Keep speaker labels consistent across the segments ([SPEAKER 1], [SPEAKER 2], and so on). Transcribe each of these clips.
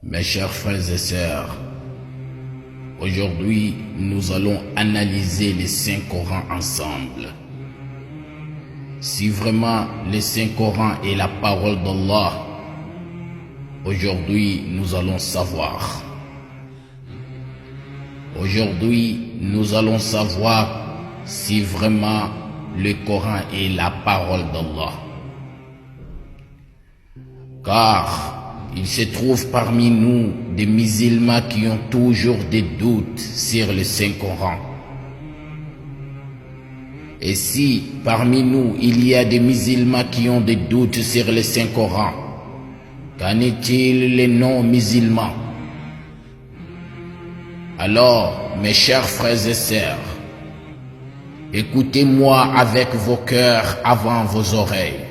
[SPEAKER 1] Mes chers frères et sœurs, aujourd'hui nous allons analyser les Saint-Coran ensemble. Si vraiment le Saint-Coran est la parole d'Allah, aujourd'hui nous allons savoir. Aujourd'hui nous allons savoir si vraiment le Coran est la parole d'Allah. Car il se trouve parmi nous des musulmans qui ont toujours des doutes sur le Saint-Coran. Et si parmi nous il y a des musulmans qui ont des doutes sur le Saint-Coran, qu'en est-il les non-musulmans? Alors, mes chers frères et sœurs, écoutez-moi avec vos cœurs avant vos oreilles,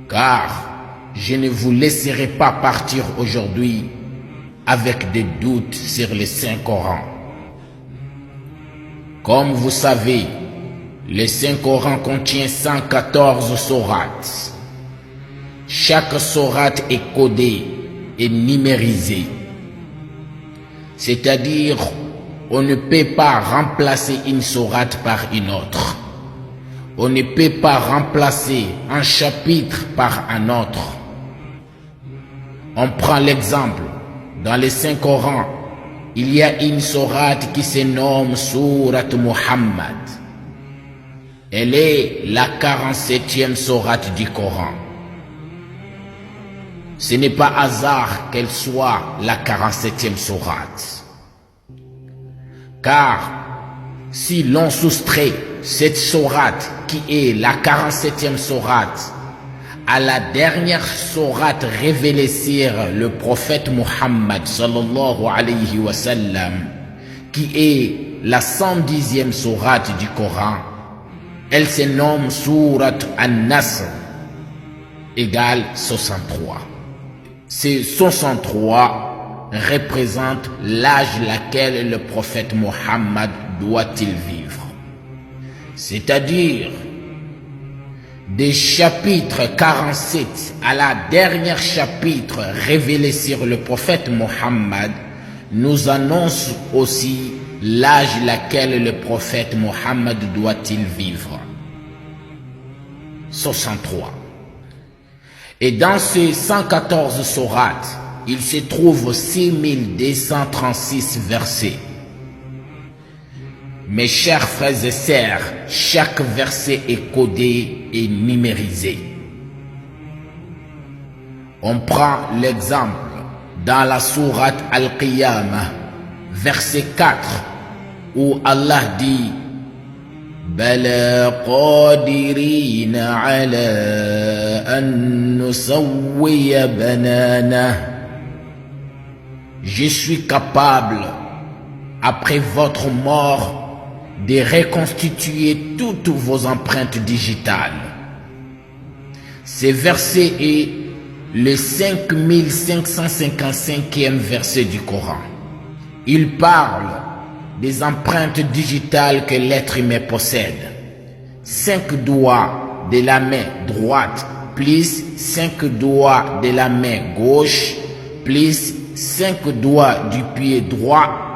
[SPEAKER 1] car je ne vous laisserai pas partir aujourd'hui avec des doutes sur le Saint-Coran. Comme vous savez, le Saint-Coran contient 114 sourates. Chaque sourate est codée et numérisée. C'est-à-dire, on ne peut pas remplacer une sourate par une autre. On ne peut pas remplacer un chapitre par un autre. On prend l'exemple, dans le Saint-Coran, il y a une sourate qui se nomme Sourate Muhammad. Elle est la 47e sourate du Coran. Ce n'est pas hasard qu'elle soit la 47e sourate. Car si l'on soustrait cette sourate qui est la 47e sourate à la dernière sourate révélée sur le prophète Muhammad sallallahu alayhi wa sallam, qui est la 110e sourate du Coran, elle se nomme Sourate An-Nasr, égale 63. Ces 63 représentent l'âge laquelle le prophète Muhammad doit-il vivre. C'est-à-dire, des chapitres 47 à la dernière chapitre révélé sur le prophète Muhammad nous annonce aussi l'âge laquelle le prophète Muhammad doit-il vivre. 63. Et dans ces 114 sourates, il se trouve 6236 versets. Mes chers frères et sœurs, chaque verset est codé et numérisé. On prend l'exemple dans la sourate Al-Qiyamah, verset 4, où Allah dit Bala qadirina ala an nusawwiya banana. Je suis capable, après votre mort, de reconstituer toutes vos empreintes digitales. Ce verset est le 5555e verset du Coran. Il parle des empreintes digitales que l'être humain possède. 5 doigts de la main droite plus 5 doigts de la main gauche plus 5 doigts du pied droit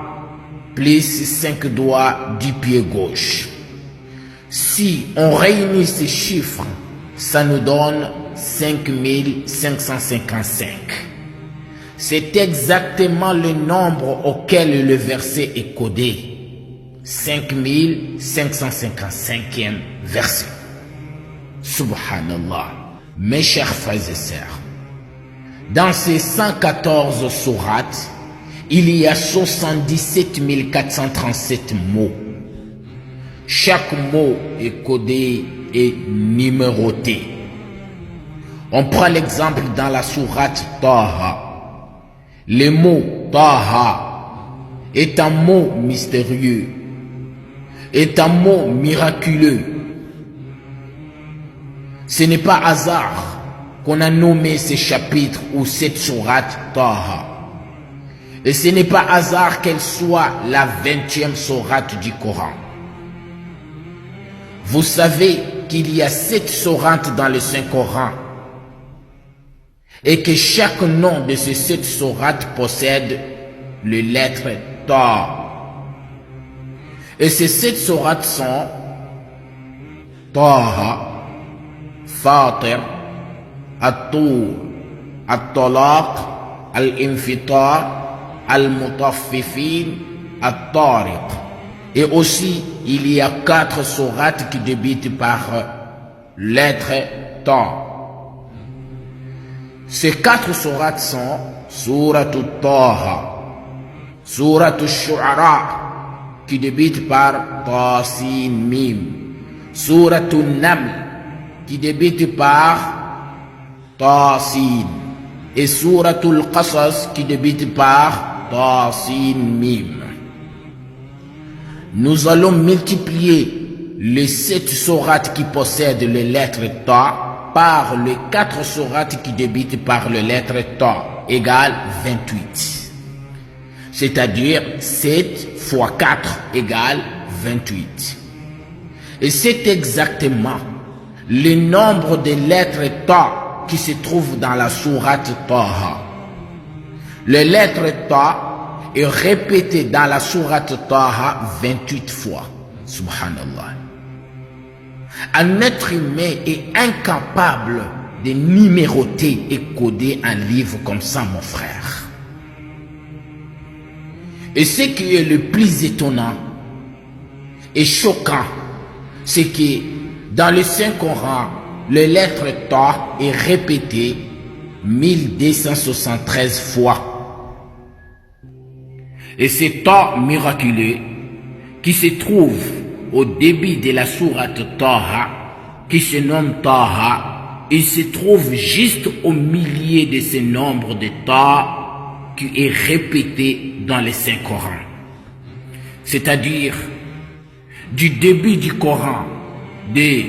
[SPEAKER 1] plus 5 doigts du pied gauche. Si on réunit ces chiffres, ça nous donne 5555. C'est exactement le nombre auquel le verset est codé. 5555e verset. Subhanallah. Mes chers frères et sœurs, dans ces 114 sourates, il y a 77 437 mots. Chaque mot est codé et numéroté. On prend l'exemple dans la sourate Taha. Le mot Taha est un mot mystérieux, est un mot miraculeux. Ce n'est pas hasard qu'on a nommé ce chapitre ou cette sourate Taha. Et ce n'est pas hasard qu'elle soit la 20e sourate du Coran. Vous savez qu'il y a 7 sourates dans le Saint-Coran. et que chaque nom de ces 7 sourates possède les lettres Ta. Et ces 7 sourates sont Taha, Fatir, At-Tur, At-Talaq, Al-Infitar, Al-Mutaffifin, At-Tariq. Et aussi, il y a 4 sourates qui débutent par lettre Ta. Ces 4 sourates sont Surat Taha, Surat Shu'ara, qui débute par Ta Sin Mim, Surat Naml, qui débute par Ta Sin, et Surat Al-Qasas, qui débute par Ta Sin Mim. Nous allons multiplier les 7 sourates qui possèdent les lettres Ta par les 4 sourates qui débutent par les lettres Ta, égale 28. C'est-à-dire 7 fois 4 égale 28. Et c'est exactement le nombre de lettres Ta qui se trouvent dans la sourate Taha. Les lettres Ta est répétée dans la sourate Taha 28 fois. Subhanallah. Un être humain est incapable de numéroter et coder un livre comme ça, mon frère. Et ce qui est le plus étonnant et choquant, c'est que dans le Saint-Coran, les lettres Ta est répétée 1273 fois. Et c'est Ta miraculeux qui se trouve au début de la sourate Taha, qui se nomme Taha, il se trouve juste au milieu de ce nombre de Ta qui est répété dans le Saint-Coran. C'est-à-dire, du début du Coran, de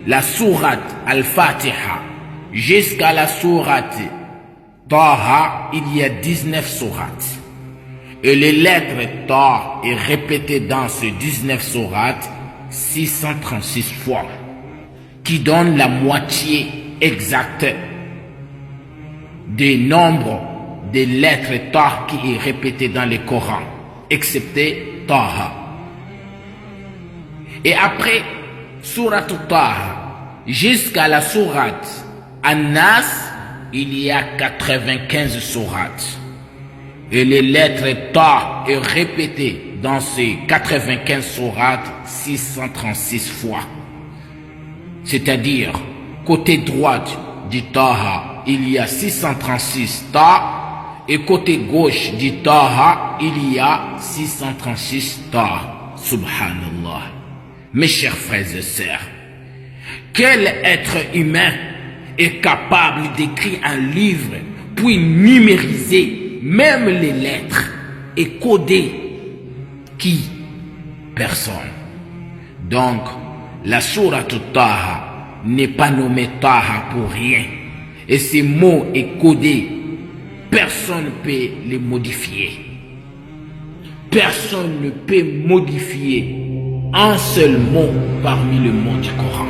[SPEAKER 1] la sourate Al-Fatiha jusqu'à la sourate Taha, il y a 19 sourates. Et les lettres Ta est répétée dans ces 19 sourates 636 fois, qui donne la moitié exacte des nombres des lettres Ta qui est répétée dans le Coran, excepté Taha. Et après Surat Taha jusqu'à la sourate An-Nas, il y a 95 sourates. Et les lettres Ta est répétée dans ces 95 sourates 636 fois. C'est-à-dire, côté droit du Taha, il y a 636 Ta, et côté gauche du Taha, il y a 636 Ta. Subhanallah. Mes chers frères et sœurs, quel être humain est capable d'écrire un livre, puis numériser même les lettres et coder? Qui? Personne. Donc, la sourate Taha n'est pas nommée Taha pour rien. Et ces mots est codé. Personne ne peut les modifier. Personne ne peut modifier un seul mot parmi le mots du Coran.